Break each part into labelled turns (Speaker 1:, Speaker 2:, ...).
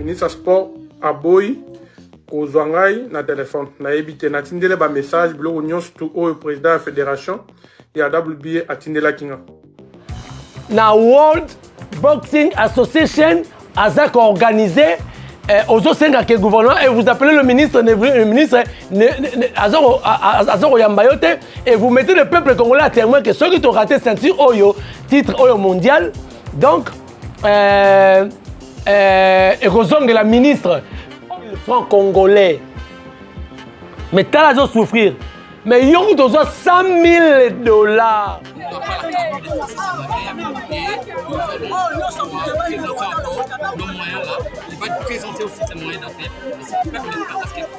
Speaker 1: ministre sport aboyi kozwa ngai na téléphone nayebi te natindele ba message biloko nyonso tu oyo président ya fédération ya WBA atindelaki nga
Speaker 2: na World Boxing Association azak organisé aux senga que gouvernement et vous appelez le ministre azoro yambayote et vous mettez le peuple congolais à témoin que ceux qui ont raté ceinture oyo titre oyo mondial donc et Rosong la ministre franc congolais mais t'as la souffrir mais ils ont besoin $100,000
Speaker 3: il va présenter aussi ses moyens d'affaires. Et c'est pas parce qu'il faut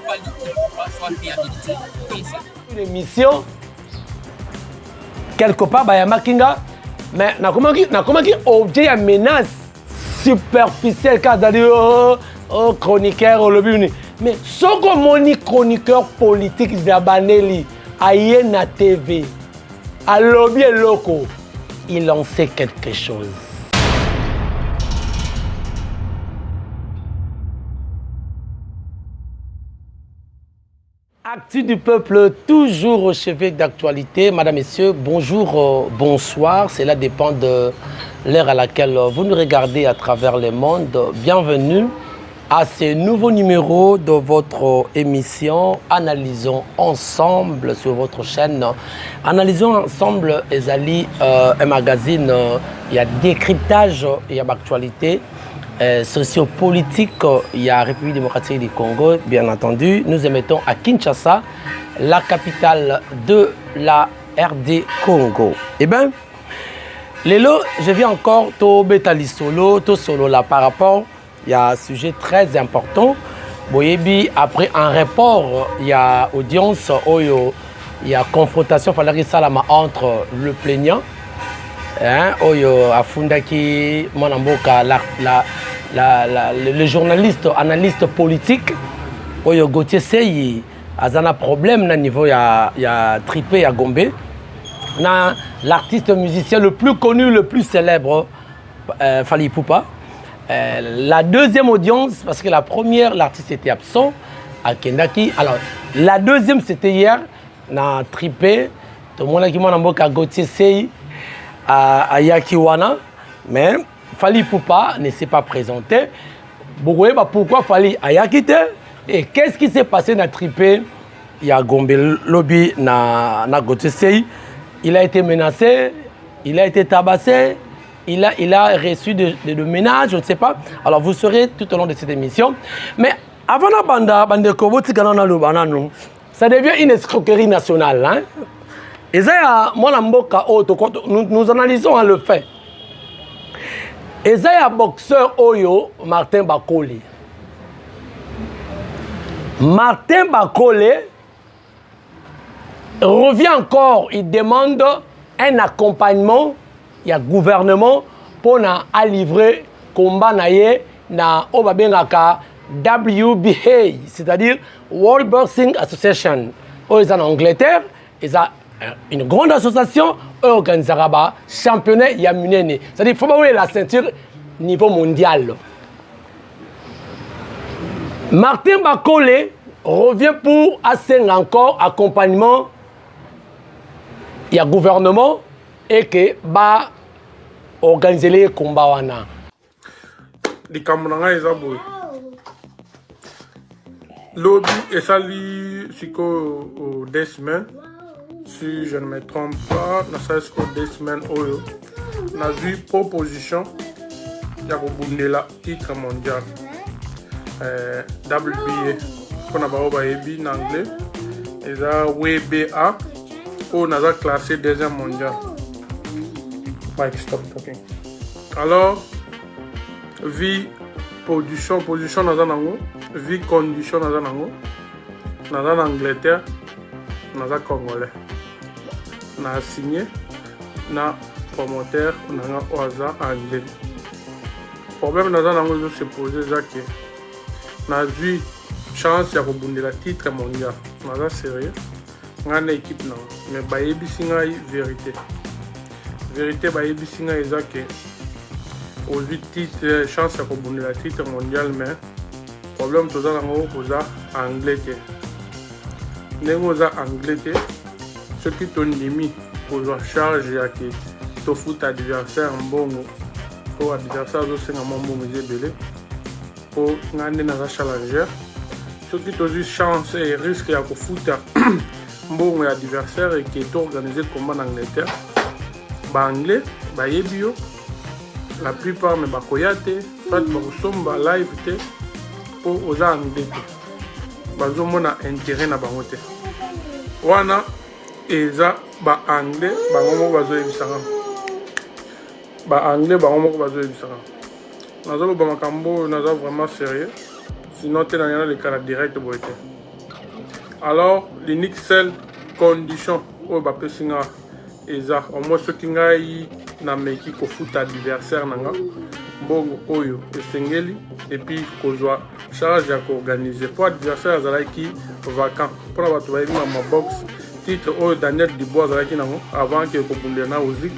Speaker 3: soit réhabilité. Donc c'est
Speaker 2: une émission quelque part Bayama Kinga mais na comment objet à menace superficielle car d'ailleurs chroniqueur lobby mais ce que mon chroniqueur politique Zabaneli aïe na TV à lobby loco il en sait quelque chose. Actu du peuple, toujours au chevet d'actualité. Madame, Messieurs, bonjour, bonsoir. Cela dépend de l'heure à laquelle vous nous regardez à travers le monde. Bienvenue à ce nouveau numéro de votre émission. Analysons ensemble sur votre chaîne. Analysons ensemble, Ezali, un magazine. Il y a décryptage, il y a actualité. Sociopolitique, il y a République démocratique du Congo, bien entendu. Nous émettons à Kinshasa, la capitale de la RD Congo. Eh bien, Lélo, je viens encore au Betali Solo, là par rapport, il y a un sujet très important. Boyebi, après un report, il y a audience, il y a confrontation, il fallait que ça entre le plaignant. Oyo afundaki Monamboka le journaliste analyste politique Oyo Gauthier Sey azana problème na niveau ya Tripé ya Gombe na l'artiste musicien le plus connu le plus célèbre Fally Ipupa la deuxième audience parce que la première l'artiste était absent à Kendaki alors la deuxième c'était hier na Tripé tout le monde qui Monamboka Gauthier Sey à Yakiwana, mais Fally Ipupa ne s'est pas présenté. Pourquoi Fally a Yakite? Et qu'est-ce qui s'est passé dans Tripé? Il y a Gombe Lobby na Gauthier Sey. Il a été menacé, il a été tabassé, il a reçu de menaces, je ne sais pas. Alors vous saurez tout au long de cette émission. Mais avant la bande, ça devient une escroquerie nationale. Hein? Et ça, nous analysons le fait. Et ça, il y a boxeur Oyo, Martin Bakole. Martin Bakole revient encore, il demande un accompagnement, il y a gouvernement pour livrer combat na Obabengaka WBA, c'est-à-dire World Boxing Association. Ils en Angleterre, ils ont une grande association organisera le championnat Yamunene. C'est-à-dire qu'il faut avoir la ceinture niveau mondial. Martin Bakole revient pour assurer encore accompagnement il y a gouvernement et que va organiser les combats.
Speaker 1: Les Camerounais, ils ont lobby et sali siko des semaines. Si je ne me trompe pas, na sasko des semaines oyo na vu proposition ya kobundela titre mondial WBA kona ba obayebi en anglais et ça WBA on a classé deuxième mondial. Mike, stop talking. Alors vie position naza nango vie condition naza nango naza en Angleterre naza congolais na signé na promoteur na oaza Angel problème naza nango zo se poser ça que na vu chance ya kobundela titre mondial naza sérieux ngana équipe na mais bayebi singa vérité bayebisi nga eza ke aux 8 titres, chance à rebondir la titre mondial, mais problème tout ça c'est anglais. Nous anglais, ceux qui t'ont mis pour la charge à qui te fout adversaire en bon pour adversaire aussi un bon belé pour gagner dans la challenger. Ceux qui t'ont eu chance et risque à foutre bon adversaire et qui est organisé comme en Angleterre. Anglais, bio, la plupart me bakoyate, soit bakosomba live te pour aux anglais. Bazomona intérêt na bangote. Wana eza ba anglais bangomo bazo ebisanga. Ba anglais bangomo bazo ebisanga. Nazalo ba makambo naza vraiment sérieux. Sinon te na le cas direct boite. Alors l'unique seule condition au ba pesinga eza au moins ce qui ngai na meki ko foot adversaire nanga bongo oyo esengeli et puis kozwa charge ya organiser pour adversaire azalaki vacant pour bato ba ma box titre oyo Daniel Dubois azalaki nango avant que ko bundena ozik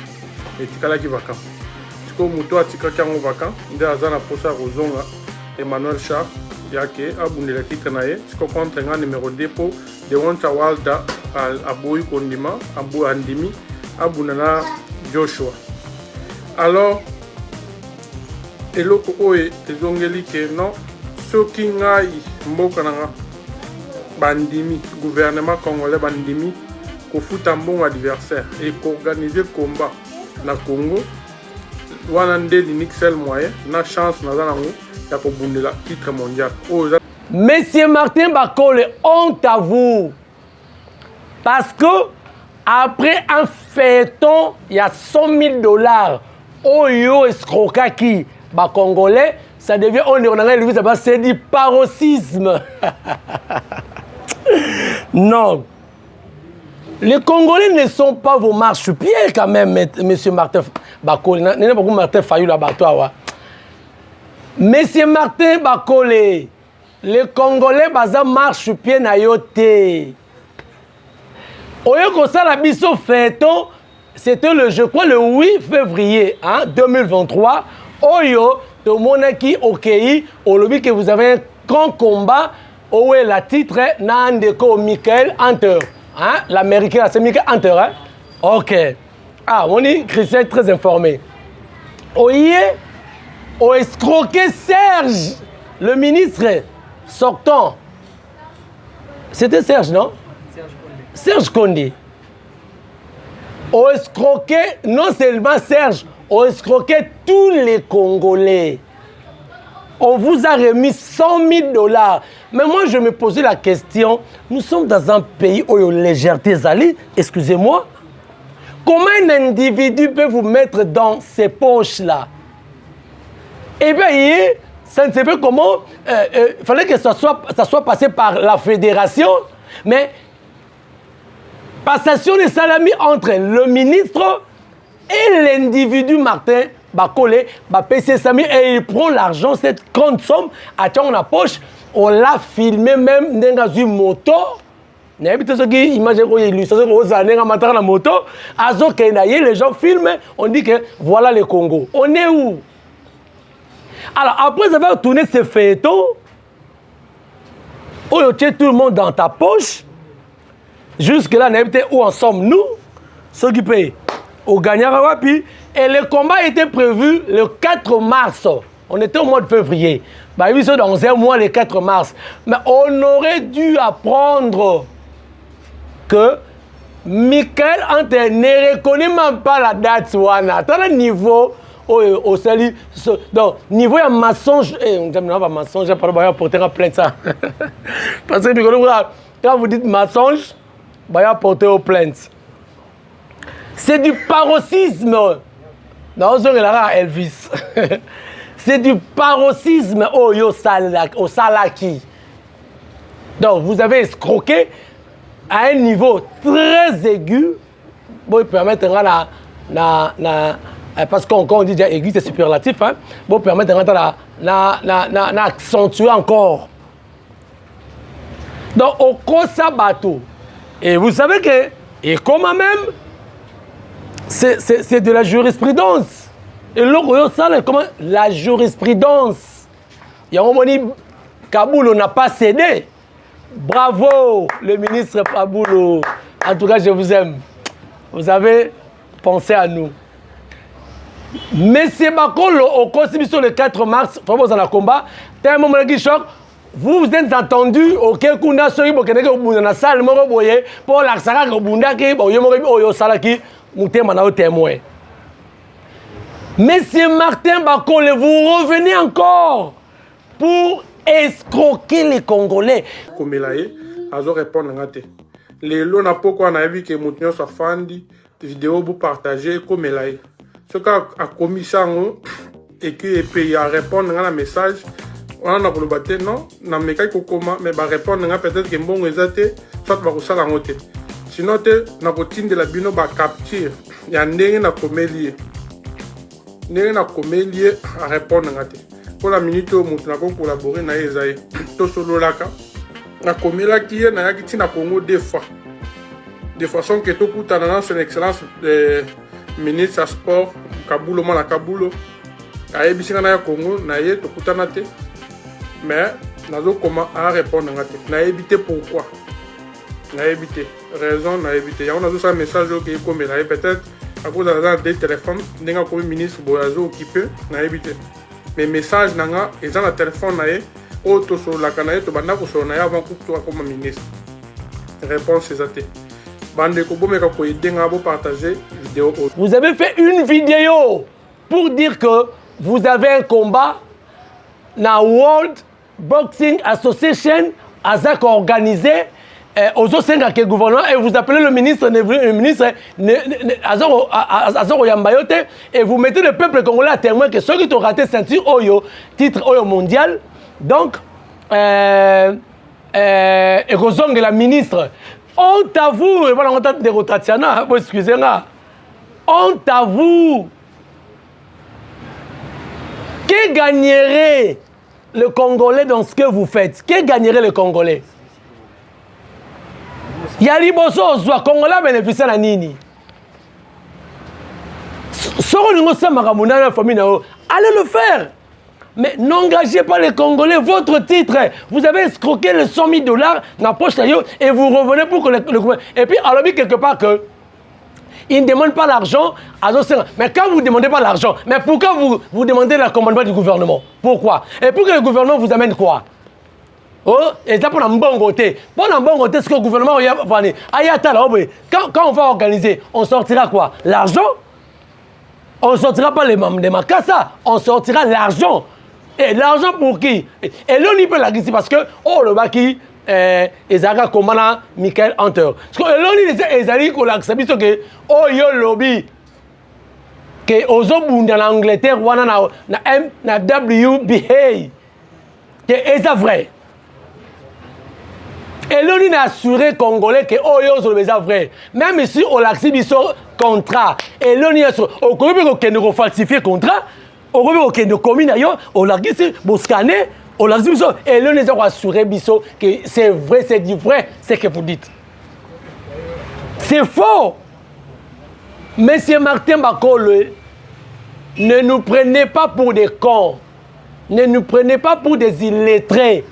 Speaker 1: et tikalaki vacant siko muto atikaki yango vacant nde azana posa rozonga Emmanuel Char yake abundela titre na ye siko contre nga numéro 2 pour de Wanta Walda aboyi kondima abu andimi abunana Joshua. Alors eloko oye ezongeli ke non soki ngai mboka nanga bandimi gouvernement congolais bandimi ko futa mbongo adversaire et ko organiser combat na Congo wana nde l'unique seul moyen na chance na zanango ya ko bundela titre mondial.
Speaker 2: Monsieur Martin Bakole, honte à vous. Parce que après un feuilleton, il y a $100,000. Oyo escrocaki, bah congolais, ça devient c'est du paroxysme. Non. Les Congolais ne sont pas vos marchepieds quand même, monsieur Martin Bakole. N'est pas Martin Fayou là-bas. Monsieur Martin Bakole, les Congolais baza marchepieds na yote. Oyo kosala biso feuilleton, c'était je crois le 8 février 2023. Oyo tomonaki okei olobi que vous avez un grand combat où est la titre Nandeko Michael Hunter. L'américain c'est Michael Hunter. OK. On dit Christian est très informé. Oye o escroqué Serge, le ministre sortant. C'était Serge, non? Serge Condé. On escroquait non seulement Serge, on escroquait tous les Congolais. On vous a remis $100,000. Mais moi, je me posais la question, nous sommes dans un pays où il y a légèreté zali, excusez-moi. Comment un individu peut vous mettre dans ces poches-là? Eh bien, ça ne sait pas comment. Il fallait que ça soit passé par la fédération, mais passation de salami entre le ministre et l'individu Martin Bakole, PC Sami, et il prend l'argent, cette grande somme, à dans la poche. On l'a filmé même dans une moto. Les gens filment, on dit que voilà le Congo. On est où? Alors, après avoir tourné ce feuilleton, où tu tout le monde dans ta poche, jusque-là, où en sommes-nous? Ceux qui payent au gagnant, et le combat était prévu le 4 mars. On était au mois de février. Bah, ils sont dans un mois, le 4 mars. Mais on aurait dû apprendre que Michael Hunter ne reconnaît même pas la date. Dans le niveau, au salut, donc, niveau de mensonge, on dit pas mensonge, pas de porter à plainte ça. Parce que quand vous dites mensonge, il va porter aux plaintes. C'est du paroxysme. Non, on dirait Elvis. C'est du paroxysme au salaki. Donc, vous avez escroqué à un niveau très aigu. Bon, il permettre parce qu'on dit déjà aigu, c'est superlatif. Bon, permettre d'accentuer encore. Donc, au Kosa Bateau. Et vous savez que, et comme même, c'est de la jurisprudence. Et l'autre, ça, comment la jurisprudence. Il y a un moment dit, Kaboul, on n'a pas cédé. Bravo, le ministre Paboulou. En tout cas, je vous aime. Vous avez pensé à nous. Monsieur Bakolo, au Constitution le 4 mars, vous en a combat. Tellement de choc. Vous êtes entendu, ok, kuna soyi bokene ko bunda na salle moko boye pour la saka ko bunda ki boye moko oyo salaki mutema na témoin. Monsieur Martin Bakole, vous revenez encore pour escroquer les Congolais.
Speaker 1: Komelaye, azo répondre ngate. Les lots n'a pas quoi na vu que moutinho sa fandi vidéo vous partager Komelaye. Ce qu'a a commis ça et que puis à répondre à la message. On a pour battre non, na meka ko koma mais ba répondre nga peut-être que mbongo ezate soit ba ko sala ngote. Sinon te na ko tinde la bino ba capture ya ndenge na komeli. Ndenge na komeli à répondre ngate. Pour la minute où mutu na ko collaborer na ezaye to solo laka. Na komela ki na yaki tina Congo deux fois. De façon que to kutana na son excellence ministre à sport Kabulo mala Kabulo. Ayebisina na ya Congo na ye to kutana te. Mais, nous comment à répondre à éviter pourquoi. N'a évité. Raison, n'a évité. Il y a un message qui est comme peut-être à cause de des téléphones, nous avons ministre Boazo occupé, n'a évité. Mais message, nous avons un téléphone, auto sur la canale, tu vas sur la avant que tu comme ministre. Réponse c'est ça.
Speaker 2: Vous avez fait une vidéo pour dire que vous avez un combat dans World Boxing Association Azak organisé aux autres gouvernement et vous appelez le ministre Azor Yambayote et vous mettez le peuple congolais à témoin que ceux qui ont raté ceinture Oyo, titre Oyo mondial, donc et Rozong la ministre, honte à vous, et voilà on tente de rotation, excusez-moi, honte à vous. Qui gagnerait le Congolais dans ce que vous faites? Qui gagnerait le Congolais? Yali Bosso, soit Congolais bénéficier à Nini. Allez le faire. Mais n'engagez pas les Congolais, votre titre. Vous avez escroqué les 100 000 $ dans la poche et vous revenez pour que le gouvernement. Et puis, alors, quelque part que. Ils ne demandent pas l'argent à Zossera. Mais quand vous ne demandez pas l'argent, mais pourquoi vous demandez l'accompagnement du gouvernement? Pourquoi? Et pour que le gouvernement vous amène quoi? Oh, et ça pour un bon côté. Pour un bon côté, ce que le gouvernement va dire. Quand on va organiser, on sortira quoi? L'argent? On ne sortira pas les membres de Makassa, on sortira l'argent. Et l'argent pour qui? Et là, on y peut la glisser parce que, oh, le baki. Ezaka Komana Michael Hunter. Parce que l'on les alliés qu'on a accepté que oh yo lobby que aux autres en Angleterre ou na WBA que est vrai. Et l'on a assuré Congolais que oh yo sont les vrai. Même ici on l'accepte son contrat. Et l'on a assuré au Congo que nous falsifier contrat. Au Congo que nous commis d'ailleurs on l'a dit pour scanner. On l'a dit, et là, nous avons assuré que c'est vrai, c'est du vrai, ce que vous dites. C'est faux. Monsieur Martin Bakole, ne nous prenez pas pour des cons. Ne nous prenez pas pour des illettrés.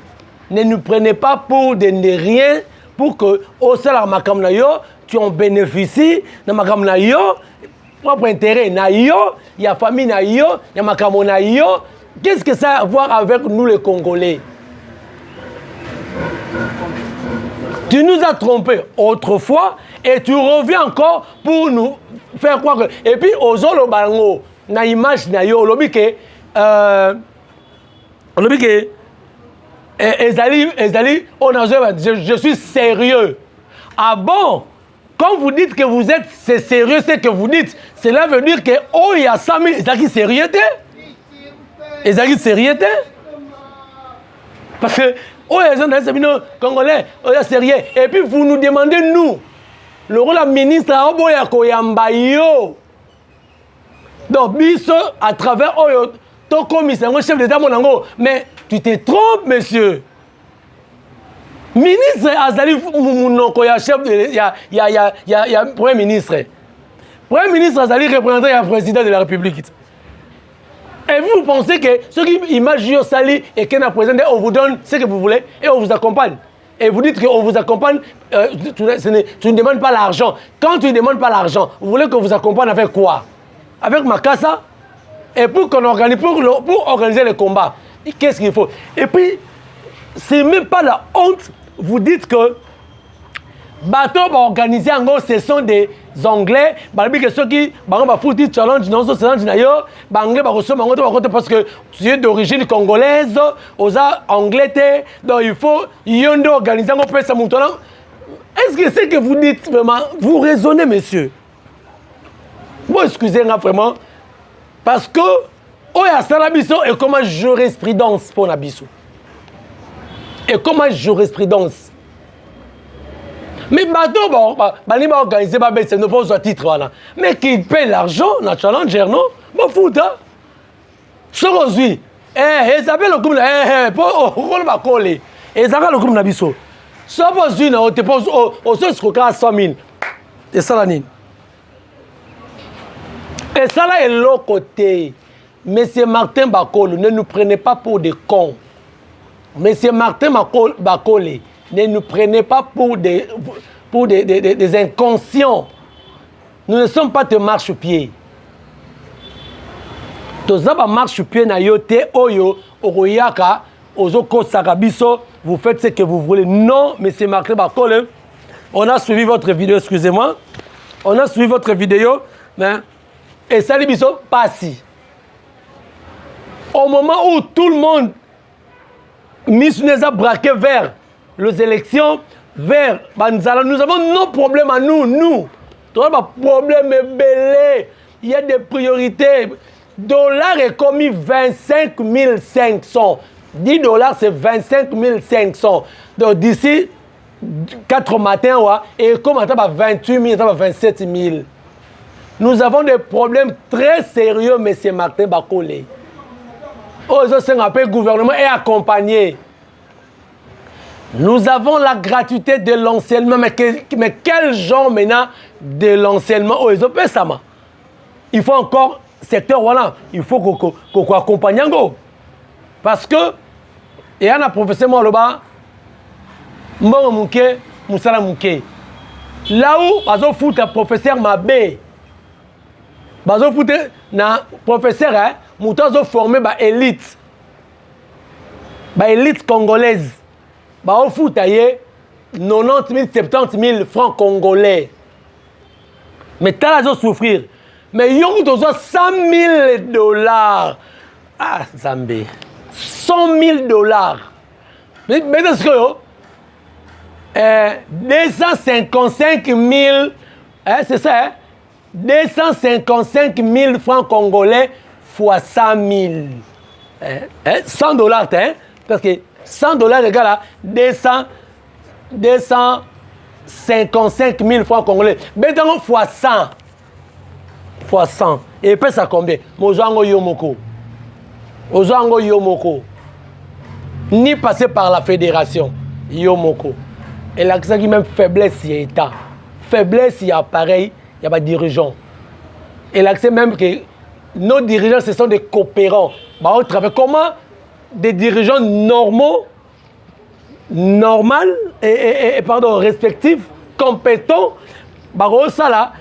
Speaker 2: Ne nous prenez pas pour des rien pour que, au salaire Makamnayo, tu en bénéficies, dans Makamnayo, propre intérêt, il y a famille, il y a Makamonayo. Qu'est-ce que ça a à voir avec nous les Congolais? Tu nous as trompés autrefois et tu reviens encore pour nous faire croire que... Et puis, aux autres, na image, na yo, je suis sérieux. Ah bon? Quand vous dites que vous êtes sérieux, c'est que vous dites, cela veut dire que, oh, il y a 100 000, c'est qui sérieux? Et ça qui sérieux? Parce que, oh, les gens sont Congolais, oh, c'est sérieux. Et puis, vous nous demandez, nous, le rôle de ministre, donc, biso, à travers, oh, ton commissaire, mon chef d'État, mon ango, mais tu te trompes, monsieur. Ministre, Azali, mon chef de il y a Premier ministre. Premier ministre, Azali, représentant le président de la République. Et vous pensez que ceux qui imaginent Sali et qui nous présentent, on vous donne ce que vous voulez et on vous accompagne. Et vous dites qu'on vous accompagne, tu ne demandes pas l'argent. Quand tu ne demandes pas l'argent, vous voulez qu'on vous accompagne avec quoi? Avec Makassa? Et pour qu'on organise, pour organiser les combats, qu'est-ce qu'il faut? Et puis, c'est même pas la honte, vous dites que bateau va organiser en gros, ce sont des Anglais, que ceux qui font des challenge, non, ce challenge d'ailleurs, les Anglais parce que tu es d'origine congolaise, aux Anglais, donc il faut organiser un peu ça. Est-ce que c'est que vous dites vraiment, vous raisonnez, monsieur? Vous excusez-moi vraiment, parce que, oh, il y a ça, et comment jurisprudence pour Nabiso? Et comment jurisprudence? Mais bateau, bon, il va organiser, c'est ne pas titre, voilà. Mais qui paye l'argent, na challenger, non? Bon, fout, hein? Ce aujourd'hui, ils appellent le groupe, on va coller. Ils appellent le groupe Nabiso. Ce aujourd'hui, on te pose, on se scroque à 100 000. Et ça, la nine. Et ça, là, est l'autre côté. Monsieur Martin Bakolo, ne nous prenez pas pour des cons. Monsieur Martin Bakolo, ne nous prenez pas pour des inconscients. Nous ne sommes pas de marche-pieds. Tous les marche-pieds na yote oyo oroyaka ozoko sakabiso, vous faites ce que vous voulez. Non, monsieur Martin Bakolo, on a suivi votre vidéo, excusez-moi. On a suivi votre vidéo, mais et ça les biso pas si. Au moment où tout le monde nous a braqué vers les élections, vers Banzala, nous avons nos problèmes à nous. Nous avons des problèmes belés. Il y a des priorités. Dollar est commis 25 500. 10 dollars, c'est 25 500. Donc d'ici 4 matins, ouais, et comme on a 28 000, 27 000. Nous avons des problèmes très sérieux, M. Martin Bakolo. Le gouvernement est accompagné. Nous avons la gratuité de l'enseignement, mais quel genre maintenant de l'enseignement? Il faut encore, secteur, voilà, il faut qu'on accompagne. Parce que, il y a un professeur Moloba, Moussala Mouké. Là où, par exemple, fout un professeur Mabé, par exemple, un professeur, Moutazo formé par élite congolaise. Bah, au foot, 90 000, 70 000 francs congolais. Mais tu as souffrir. Mais il y a 100 000 dollars. Ah, Zambé. 100 000 dollars. Mais est-ce que 255 000, c'est ça, hein? 255 000 francs congolais fois 100 000. 100 dollars, hein? Parce que 100 dollars, les gars, là, 255 000 francs congolais. Mais donc, fois 100. Fois 100. Et puis, ça combien? Mozango Yomoko. Ozango Yomoko. Ni passer par la fédération. Yomoko. Et là, c'est même faiblesse, il y a État. Faiblesse, il y a pareil, il y a pas de dirigeants. Et là, c'est même que nos dirigeants, ce sont des coopérants. Bah, on travaille comment? Des dirigeants normaux, respectifs, compétents. Bah, ça là,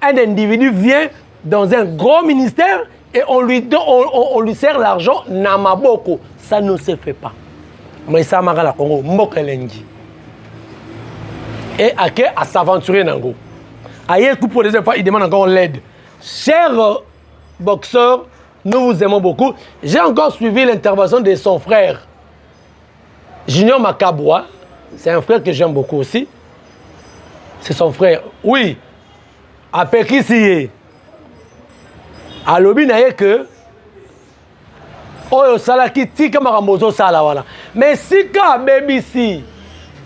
Speaker 2: un individu vient dans un gros ministère et on lui sert l'argent Namaboko. Ça ne se fait pas. Mais ça m'a la Congo, Mokelengi. Et à s'aventurer dans le Congo. Ailleurs, pour les fois, il demande encore l'aide. Chers boxeurs, nous vous aimons beaucoup. J'ai encore suivi l'intervention de son frère, Junior Makaboua. C'est un frère que j'aime beaucoup aussi. C'est son frère. Oui. À Pekissi. À Lobi, que. Oh, Salaki, Tika Maramozo Sala, voilà. Mais si quand à BBC,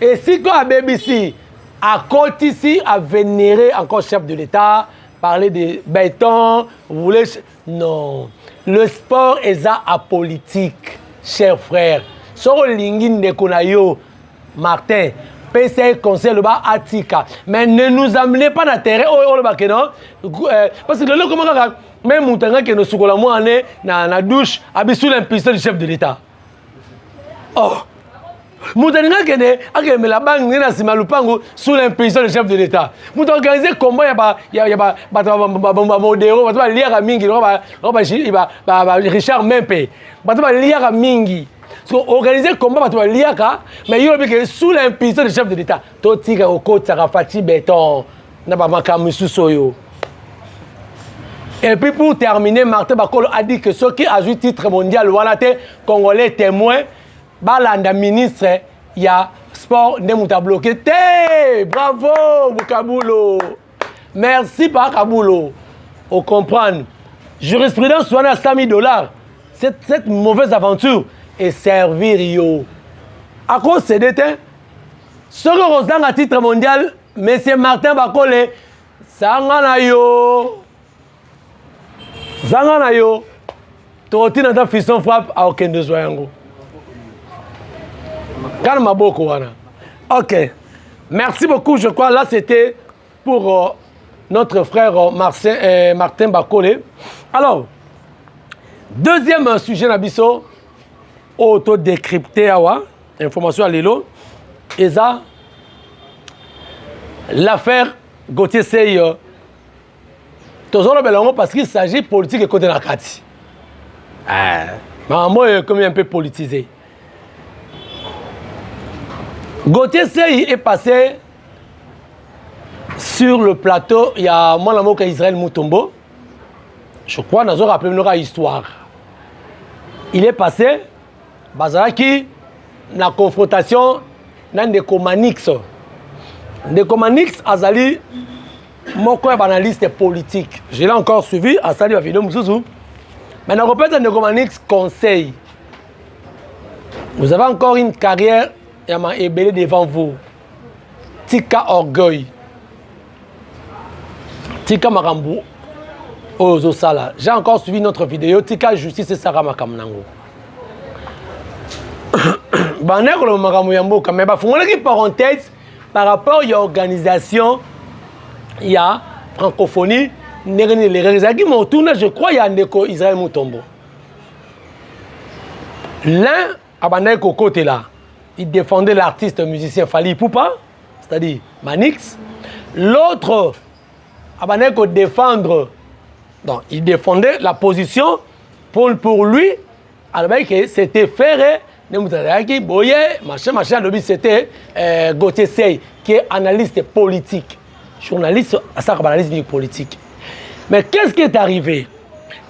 Speaker 2: et si quand à BBC, à côté ici, à vénérer encore chef de l'État, parler de béton, vous voulez. Non. Le sport est apolitique, chers frères. Sur Lingin de Konayo, Martin, PCA conseil le bas Atika. Mais ne nous amenez pas dans le terrain. Parce que le comment même Moutanga qui nous soukola la moine dans la douche, habille sous l'impuissance du chef de l'État. Oh! Moutanga qui est la banque na Simalupango sous l'impuissance du chef de l'État. Moutanga organisé combat il y a modéro, il va lire à Mingi, il va Richard Mempe. Il va lire à Mingi. Organiser combat va lire mais il y a sous l'impuissance du chef de l'État. Totika au côté Sarafati béton na ba makamusu soyo. Et puis pour terminer, Martin Bakolo a dit que ceux qui ont eu titre mondial, voilà, Congolais témoins, Balanda ministre, il y a sport, Nemouta bloqué. Bravo, Bukabulo. Merci, Bakabulo. On comprend. Jurisprudence, soit à $100,000. Cette mauvaise aventure est servir yo. À cause de ces détails, ceux qui ont un titre mondial, M. Martin Bakole, ça en yo. Zangana yo, tu as fiston frappe à aucun de soyango. Calme beaucoup, wana. Ok. Merci beaucoup. Je crois là c'était pour notre frère Martin Bakole. Alors, deuxième sujet nabiso, auto-décrypté awa, information à l'élo, et ça, l'affaire Gauthier Sey. Parce qu'il s'agit de politique et côté de la Kati. Moi, je suis un peu politisé. Gauthier Sey est passé sur le plateau. Il y a mon amour Israël Moutombo. Je crois que nous avons rappelé notre histoire. Il est passé, Bazaraki, la confrontation dans des Comanix. Des Comanix, Azali. Moi, je suis analyste politique. Je l'ai encore suivi à Sali Vafido Moussouzou. Mais je répète un Comanix conseil. Vous avez encore une carrière ébélée devant vous. Tika orgueil. Tika Marambu. Ozo Sala. J'ai encore suivi notre vidéo. Tika justice et Sarah Makamnango. Baneko le Makamou Yambo. Mais il faut une parenthèse par rapport à l'organisation. Il y a francophonie, je crois qu'il y a un Israël Moutombo. L'un, à côté là, il défendait l'artiste musicien Fali Poupa, c'est-à-dire Manix. L'autre, à défendre, donc il défendait la position pour lui, alors que c'était Ferré, machin, c'était Gauthier Sey, qui est analyste politique. Journaliste à sa analyse politique. Mais qu'est-ce qui est arrivé?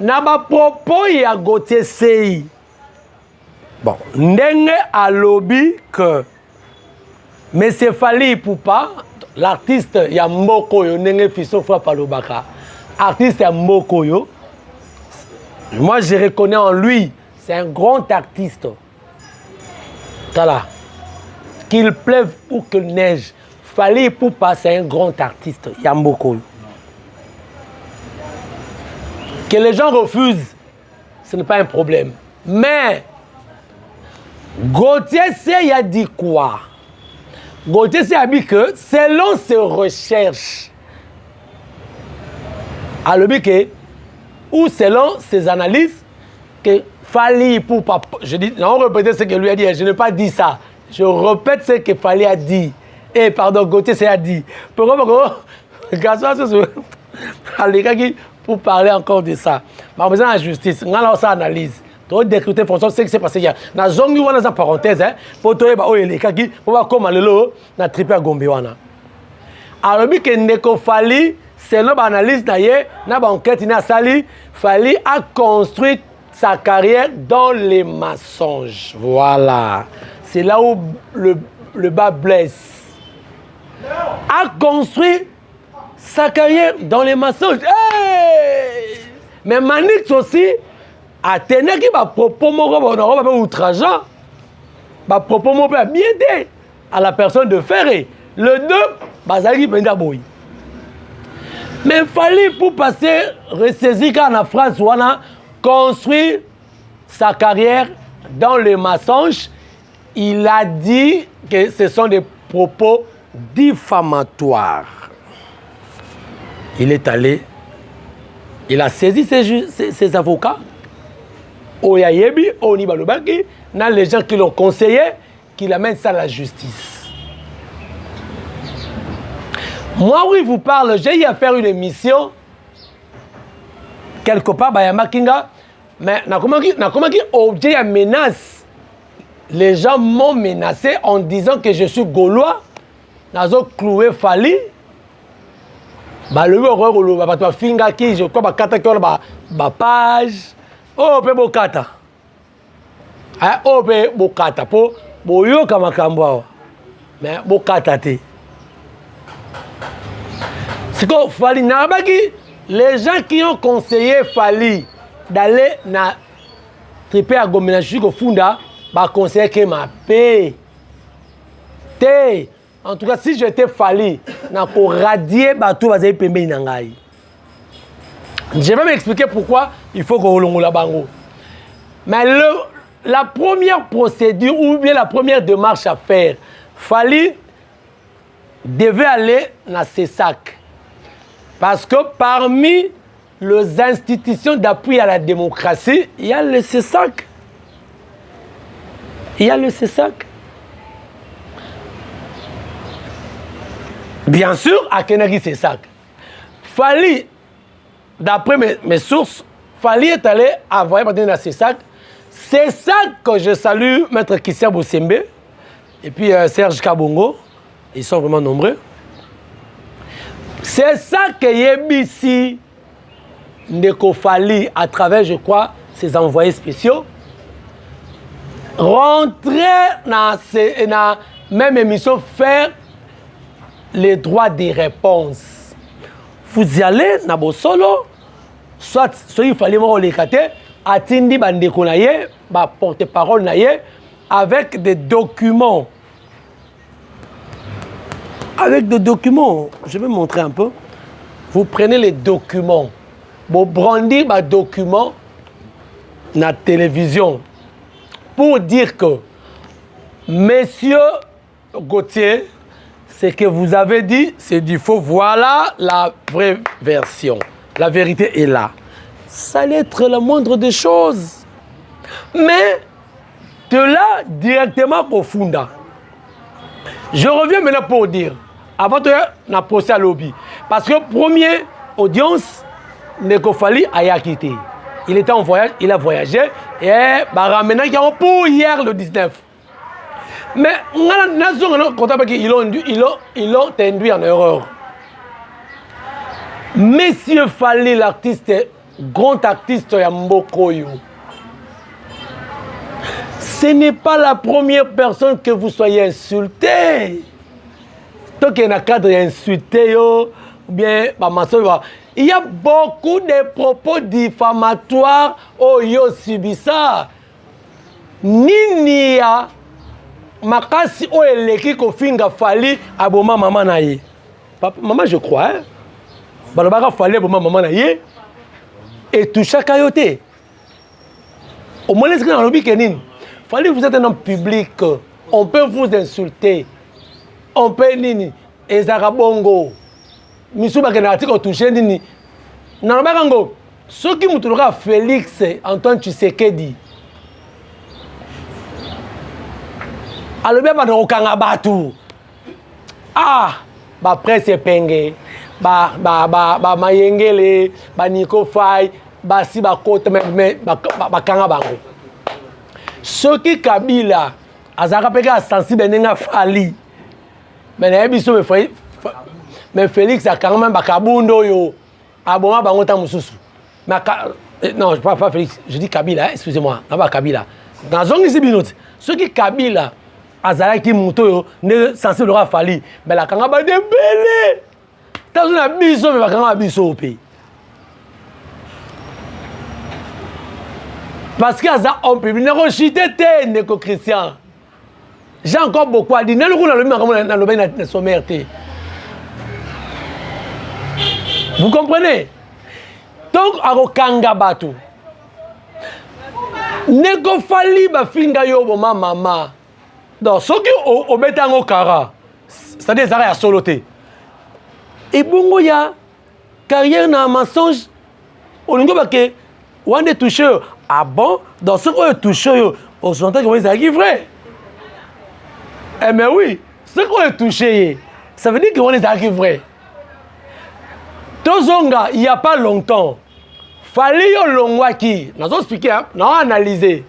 Speaker 2: Naba propos y a Gauthier Sey. Bon, ndenge a lobby que M. Fali Poupa, l'artiste ya Mbokoyo, ndenge fiso frappe à l'Obaka, artiste ya Mbokoyo, moi je reconnais en lui, c'est un grand artiste. Voilà. Qu'il pleuve ou qu'il neige. Fali Poupa, c'est un grand artiste, Yamboko. Que les gens refusent, ce n'est pas un problème. Mais, Gauthier Sey a dit quoi? Gauthier Sey a dit que, selon ses recherches, à l'objet ou selon ses analyses, que Fali Poupa, je dis, non, répétez ce que lui a dit, je n'ai pas dit ça. Je répète ce que Fali a dit. Eh, pardon, Gauthier Sey a dit. Pourquoi pour parler encore de ça. Mais besoin de la justice, on a ça analyse. Tu as décrypté fonction ce qui s'est passé hier. Na zongi wana za parenthèse hein, pour toi ba oyele kaki pour voir comment lelo na triper à Gombe wana. Alors bi que ndeko Fali, c'est notre analyse d'ailleurs, na ba enquête na sali, Fali a construit sa carrière dans les mensonges. Voilà. C'est là où le bas blesse. A construit sa carrière dans les mensonges. Hey! Mais Manix aussi a tenu qui va propos outrageant, va propos bien dit à la personne de Ferré. Le deux, Bazali Bendaboui. Mais il fallait pour passer, ressaisir quand la France construit sa carrière dans les mensonges. Il a dit que ce sont des propos diffamatoires. Il est allé, il a saisi ses avocats, Oyayebi, Onibalobaki, dans les gens qui l'ont conseillé, qu'il amène ça à la justice. Moi, oui, vous parle, j'ai eu à faire une émission, quelque part, Bayama Kinga, mais comment objet à menace. Les gens m'ont menacé en disant que je suis gaulois, nazo cloué Fali. Bah le bah finga qui je crois bah kata qui bah page. Oh pe bokata. Ah oh pe bokata po boyo kama kambwa. Mais bokata te. C'est que Fali n'abaki les gens qui ont conseillé Fali d'aller na triper à Gomenachi au funda bah conseiller que ma paix. Té. En tout cas, si j'étais Fali, pour radier bateau, je vais m'expliquer pourquoi il faut qu'on la bango. Mais la première procédure ou bien la première démarche à faire, Fali devait aller dans CESAC. Parce que parmi les institutions d'appui à la démocratie, il y a le CESAC. Il y a le CESAC. Bien sûr, à Kenagi CESAC. Fali, d'après mes sources, Fali est allé envoyer dans la CESAC. C'est ça que je salue Maître Kissia Bosembe et puis Serge Kabongo. Ils sont vraiment nombreux. C'est ça que Yebisi Ndeko Fali, à travers, je crois, ses envoyés spéciaux, rentrer dans la même émission, faire les droits des réponses. Vous y allez, dans solo, soit il fallait me relécater, atteindre bandeko naye, porte-parole naye, avec des documents. Avec des documents, je vais montrer un peu. Vous prenez les documents, vous brandissez les documents dans la télévision pour dire que Monsieur Gauthier, ce que vous avez dit, c'est du faux. Voilà la vraie version. La vérité est là. Ça allait être la moindre des choses. Mais de là, directement au Funda. Je reviens maintenant pour dire, avant de na procès à lobby. Parce que première audience, Ndeko Fali a quitté. Il était en voyage, il a voyagé et maintenant il y a pour hier le 19. Mais ils l'ont induit en erreur. Monsieur Fali, l'artiste, grand artiste Yambokoyo, ce n'est pas la première personne que vous soyez insulté. Tant qu'il y a un cadre insulté, ou bien, il y a beaucoup de propos diffamatoires au yo subi ça. Nini ya makasi o eleki ko finga Fali aboma maman na ye. Maman je crois hein. Balobaka Fali aboma maman na ye et tout chacun yote. Au moins les gens lobi kenin. Fali vous êtes un homme public, on peut vous insulter. On peut nini ezaka bongo. Misuba kenati ko toucher nini. Nalobaka ngo soki mutuloka Félix Antoine Tshisekedi. Alors bien pas okanga batu. Ah, ba presse penge, ba mayengele, ba Nico Fay, ba si ba kote mais ba kanga bango. Soki Kabila azaka peka sensible nenga Fali. Mais na biso mais Félix a quand même ba kabundo yo. Aboma bango ta mususu. Non, pas Félix, je dis Kabila, excusez-moi, pas Kabila. Dans zone ici binoti. Soki Kabila azalaki muto yo ne sensible aura Fali mais la kanga ba de belé dans una biso mais ba kanga biso au pays parce que ça on peut venir rechuter te Ndeko Christian. J'ai encore beaucoup à dire na le na le na sommerté. Vous comprenez? Donc aro kanga batu Ndeko Fali ba finga yo bo mama. Donc, ce qui est au Betango Kara, c'est-à-dire ça a soloté. Et bon, il y a carrière dans un mensonge. On ne peut pas on est touché. Ah bon? Dans ce qu'on est touché, on s'entend comment ils arrivent vrai. Eh mais oui, ce qu'on est touché, ça veut dire qu'on est arrivé vrai. Tozonga, il n'y a pas longtemps, fallait y longwa qui, nous avons expliqué, nous avons analysé,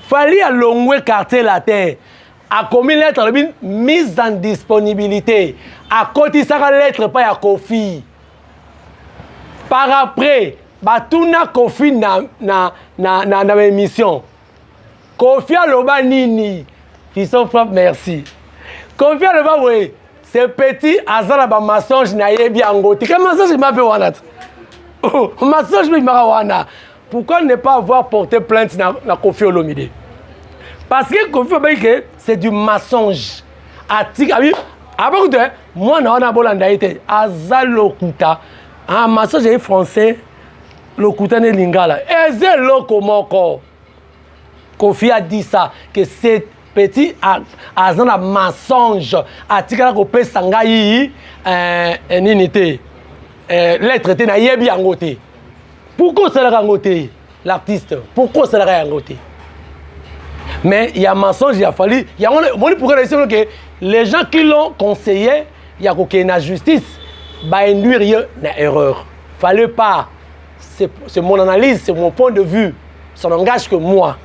Speaker 2: fallait y longwa quartier latin, a commis lettre mise en disponibilité, à côté de ça lettre pas à Kofi. Par après, batuna Kofi na émission. Kofi a loba nini, qui sont frappe merci. Kofi a loba oui. C'est petit, azala ba mensonge na yebi angoti. Quel mensonge m'a fait wana? Oh, mensonge m'a wana. Pourquoi ne pas avoir porté plainte na Kofi Olomide? Parce que Kofi Olomide c'est du mensonge. Avant que moi na wana bolanda été azalo kuta. Un mensonge français le kuta ne lingala. Et c'est loko moko. Kofi a dit ça que c'est petit à un mensonge à tika ko pesa ngai ninité lettre te na yebi angote. Pourquoi c'est la angote l'artiste? Pourquoi c'est la angote? Mais il y a mensonge, il a fallu, il y a pourquoi que les gens qui l'ont conseillé, il y a que na justice ba induire na erreur. Fallait pas, c'est mon analyse, c'est mon point de vue, ça n'engage que moi.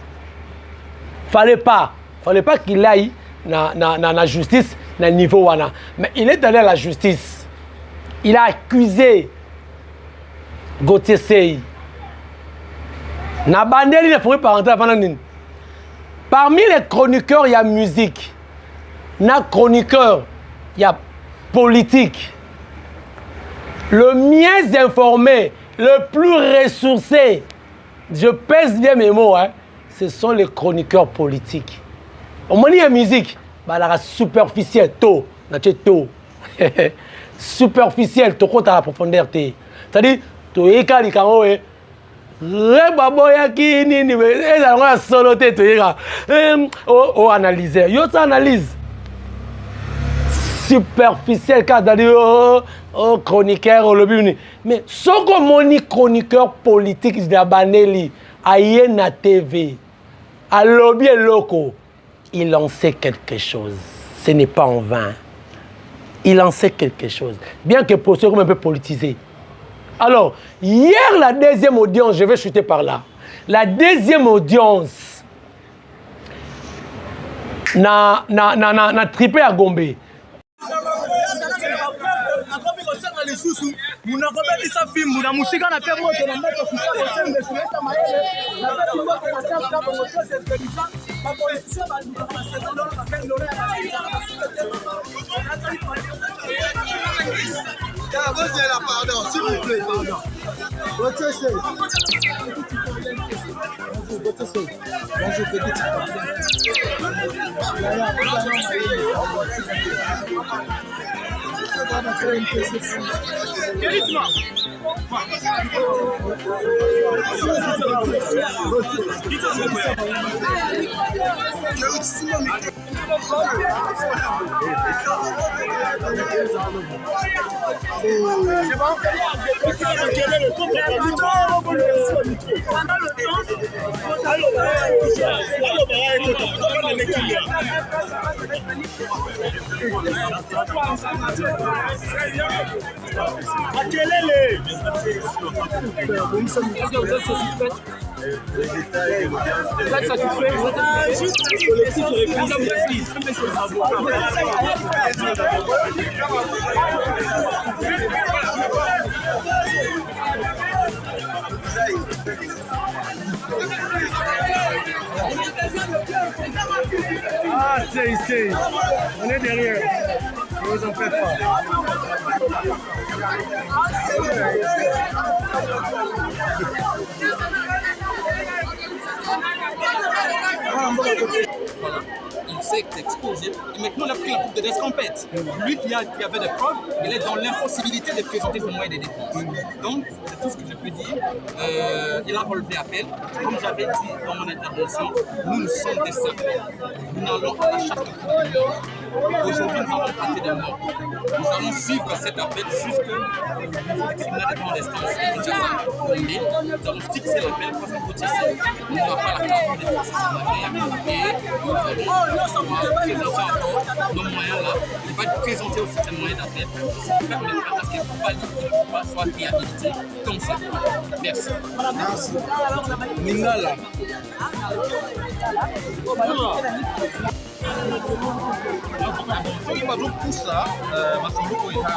Speaker 2: Fallait pas qu'il aille dans la justice, dans le niveau wana. Mais il est allé à la justice. Il a accusé Gauthier Sey. Nabandeli ne pourrait pas rentrer avant la. Parmi les chroniqueurs, il y a musique. Na chroniqueur, il y a politique. Le mieux informé, le plus ressourcé, je pèse bien mes mots, hein, ce sont les chroniqueurs politiques. Au moment où il y a musique, la superficielle, tôt, superficielle, tu comptes à la profondeur. C'est-à-dire, tu es calé quand même. Analyser. Yo analyse. Superficielle, quand tu dis chroniqueur, mais ce que mon chroniqueur politique de Baneli, à Yena TV, à lobby loco, il en sait quelque chose. Ce n'est pas en vain. Il en sait quelque chose. Bien que pour ceux qui sont un peu politisés. Alors, hier, la deuxième audience, je vais chuter par là. La deuxième audience, na trippé à Gombe.
Speaker 4: Pardon, s'il vous plaît, pardon. Bonjour, petite.
Speaker 5: Ah, c'est ici. On est derrière. Ne vous en faites pas.
Speaker 3: Voilà. Il s'est exposé et maintenant il a pris la coupe de l'escampette. Lui qui avait des preuves, il est dans l'impossibilité de présenter son moyen de défense. Donc, c'est tout ce que je peux dire. Il a relevé appel. Comme j'avais dit dans mon intervention, nous sommes des serveurs. Nous n'allons à la chasse de Aujourd'hui, nous allons traiter des morts. Nous allons suivre cet appel jusqu'au tribunal de grande instance de Kinshasa. Nous allons fixer l'appel face à Gauthier Seye. Il n'aura pas la carte de défense sur l'affaire et nous allons présenter encore nos moyens là. Il va être présenté aussi ces moyens d'appel. Ce qui permettra à ce que Fally soit réhabilité comme ça. Merci.
Speaker 4: Merci. Lingala.
Speaker 3: soki bazopusa masoluko yango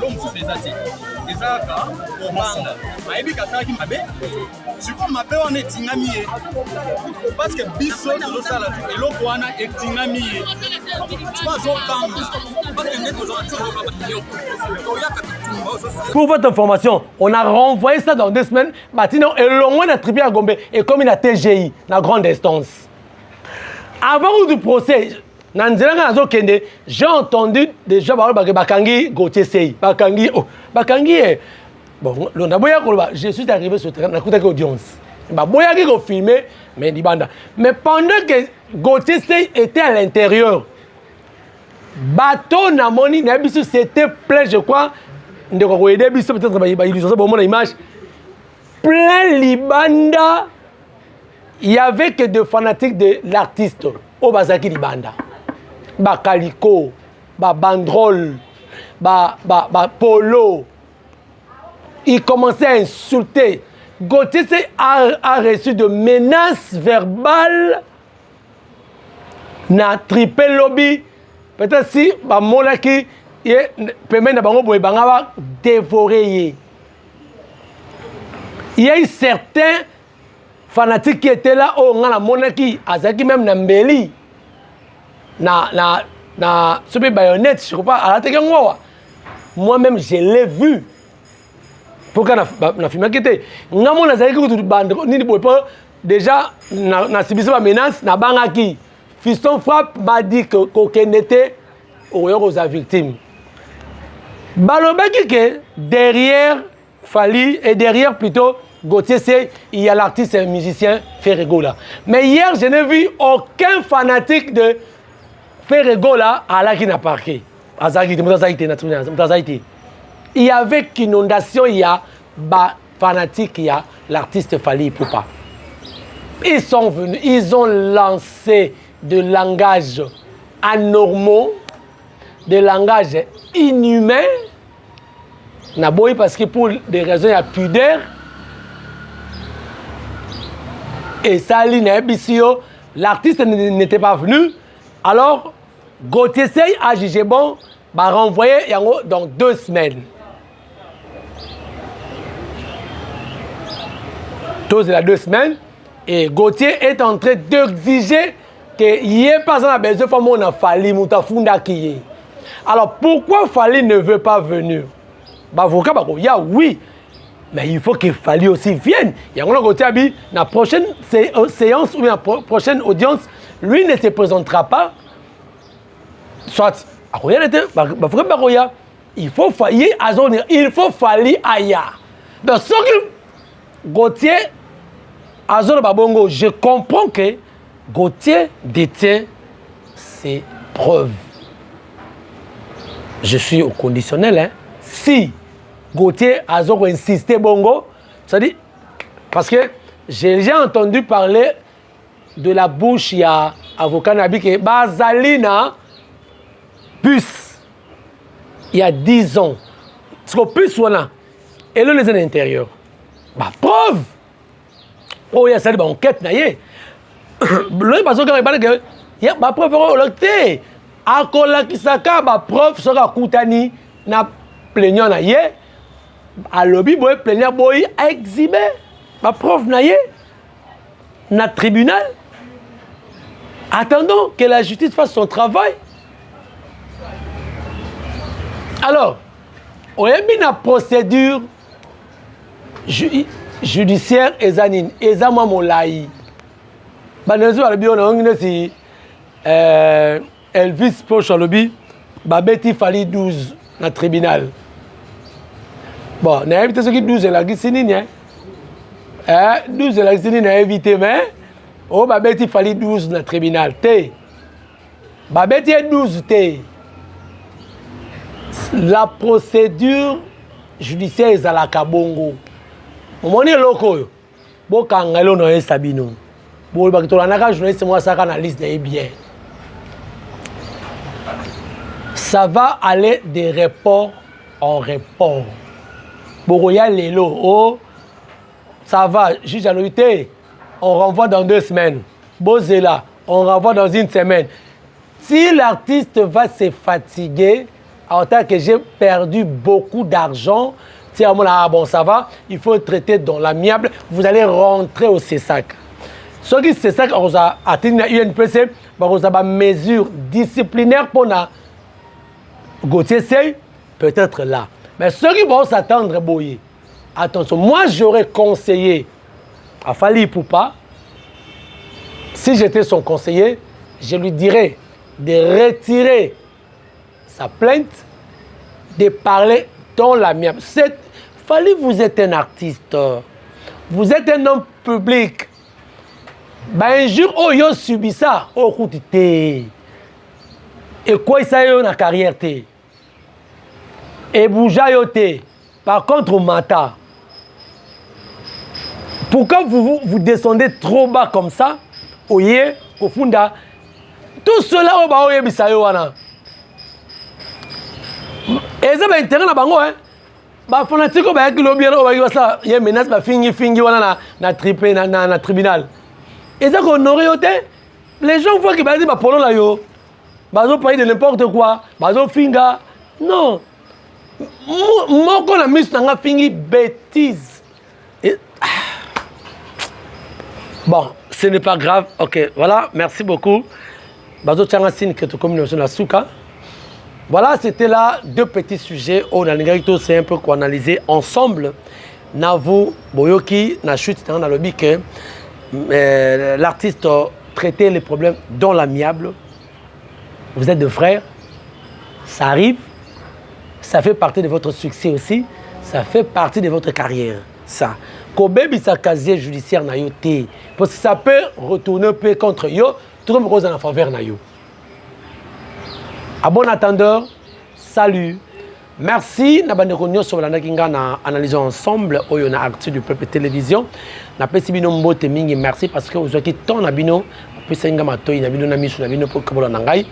Speaker 3: mosusu eza te eza kaka kobanga bayebi kasalaki mabe sikoyo mabe wana etingami ye parceke biso tozosala eloko wana etingami ye siko azobanga parceke nde tozala toyaka bitumba.
Speaker 2: Pour votre information, on a renvoyé ça dans 2 semaines. Bâtiment et loin de tribunal à Gombe et comme il a TGI, la grande instance. Avant du procès, j'ai entendu déjà Bakangi Gauthier Seye. Bakangi, bon, je suis arrivé sur le terrain, on a écouté l'audience. Il a filmé, mais pendant que Gauthier Seye était à l'intérieur, bateau Namoni, c'était plein, je crois. Peut-être plein Libanda, il n'y avait que des fanatiques de l'artiste au Bazaki Libanda. Bakaliko, bandrol, polo. Il commençait à insulter. Gauthier a reçu de menaces verbales. Na triple lobby. Peut-être si Molaki permet de dévorer. Il y a eu certains fanatiques qui étaient là, oh, on a la monarchie, Azaki même Nambeli, ce baïonnette, je ne sais pas, à la moi-même, je l'ai vu. Pourquoi on a filmé qui était? On a déjà, on a subi une menace, on a bangaki. Fiston Frappe m'a dit qu'aucun était aux victimes. Balobaki que derrière Fally et derrière plutôt Gauthier Seye, il y a l'artiste et musicien Ferrego là. Mais hier, je n'ai vu aucun fanatique de Ferrego là à la qui n'a parqué. Il y avait inondation, il y a fanatique, il y a l'artiste Fally Ipupa. Ils sont venus, ils ont lancé des langages anormaux, des langages inhumains. Naboui parce que pour des raisons de pudeur, et Sali Nebisio, l'artiste n'était pas venu. Alors, Gauthier Seye a jugé bon, va renvoyer Yango dans 2 semaines. Tous les 2 semaines, et Gauthier est en train d'exiger qu'il n'y ait pas un besoin de faire mon Fally Moutafunda qui est. Alors, pourquoi Fally ne veut pas venir? Avocat, oui, mais il faut que Fally aussi vienne. Il y a un la prochaine séance ou la prochaine audience, lui ne se présentera pas. Soit, il faut Fally Aya. Donc, ce que Gauthier Azor Babongo, je comprends que Gauthier détient ses preuves. Je suis au conditionnel, hein. Si Gauthier a insisté bongo, c'est-à-dire, parce que j'ai déjà entendu parler de la bouche, il y a avocat Nabi qui est Bazalina puce, il y a 10 ans. Ce qu'on puce, voilà, et là, les à l'intérieur. Preuve! Oh, il y a ça, enquête, naïe. Le parce que il y a ma preuve, akola kisaka, preuve sera koutani, na plaignant naïe. À lobby boy plaignant boy exhibé ma prof naïe na tribunal. Attendons que la justice fasse son travail. Alors, on a mis la procédure judiciaire ezanine ezama molai. Banezo albi on a ngine si Elvis Poche lobby babeti Fally 12 na tribunal. Bon, on a évité ce qui 12 la guisini, hein? 12 la guisini, on a évité, mais on va mettre Fally 12 dans le tribunal. babeti 12 te. La procédure judiciaire ezalaka bongo. Omoni loko yo. Bokanga lo no esabino. Bo ba tolanaka journaliste moi ça na liste de bien. Ça va aller de report en report. Boroya lelo oh ça va juge à l'autorité. On renvoie dans 2 semaines. Bozela, on renvoie dans 1 semaine. Si l'artiste va se fatiguer, en tant que j'ai perdu beaucoup d'argent, si à mon bon ça va, il faut traiter dans l'amiable, vous allez rentrer au CESAC. Ce qui CESAC, on a atteint la UNPC, on a une mesure disciplinaire pour la Gauthier Sey, peut-être là. Mais ceux qui vont s'attendre, boyer, attention, moi j'aurais conseillé à Fally Ipupa, si j'étais son conseiller, je lui dirais de retirer sa plainte, de parler dans l'amiable. Fally, vous êtes un artiste, vous êtes un homme public. Ben, un jour, oh, yo subi ça, oh, écoute, et quoi ça y est dans carrière, et bouja yo te. Par contre, au Mata, pourquoi vous descendez trop bas comme ça? Oye, au fond, tout cela, on va oye bisayo wana. Et ça va intérêt na bango, hein? Bah, fanatique, on va y aller bien, on va y aller ça. Il y a une menace, bah, fingi, wana na tripé, na tribunal. Et ça qu'on aurait ôté, les gens voient qu'ils vont dire, bah, pour là, yo. Bah, ils ont parlé de n'importe quoi. Bah, ils ont finga. Non. Moi, quand la mise n'a fini bêtise. Et... Bon, ce n'est pas grave. Ok, voilà, merci beaucoup. Bazo Tchangasine, que tu communiques la souka. Voilà, c'était là 2 petits sujets. On a c'est un peu qu'on analysé ensemble. Navo, Boyoki, na chute dans le bic. L'artiste traitait les problèmes dans l'amiable. Vous êtes 2 frères. Ça arrive. Ça fait partie de votre succès aussi. Ça fait partie de votre carrière. Ça. Kobe bisa casier judiciaire na yo te. Parce que ça peut retourner un peu contre yo. Tout le monde en faveur na yo. À bon attendeur, salut. Merci. Na bande konyo sur la nakinga na analyse ensemble oyo na Actu du Peuple Télévision. Na pesi bino mbote mingi merci parce que vous avez tant na bino pesi nga matoi na bino na misu na bino pour kobola nangai.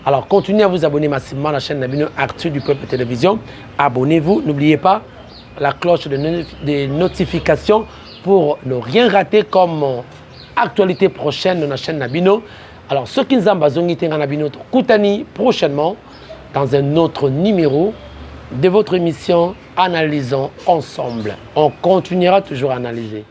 Speaker 2: Alors continuez à vous abonner massivement à la chaîne Nabino Actu du Peuple Télévision. Abonnez-vous, n'oubliez pas la cloche de notifications pour ne rien rater comme actualité prochaine de la chaîne Nabino. Alors ceux qui nous ont besoin de Nabino Koutani prochainement dans un autre numéro de votre émission Analysons ensemble. On continuera toujours à analyser.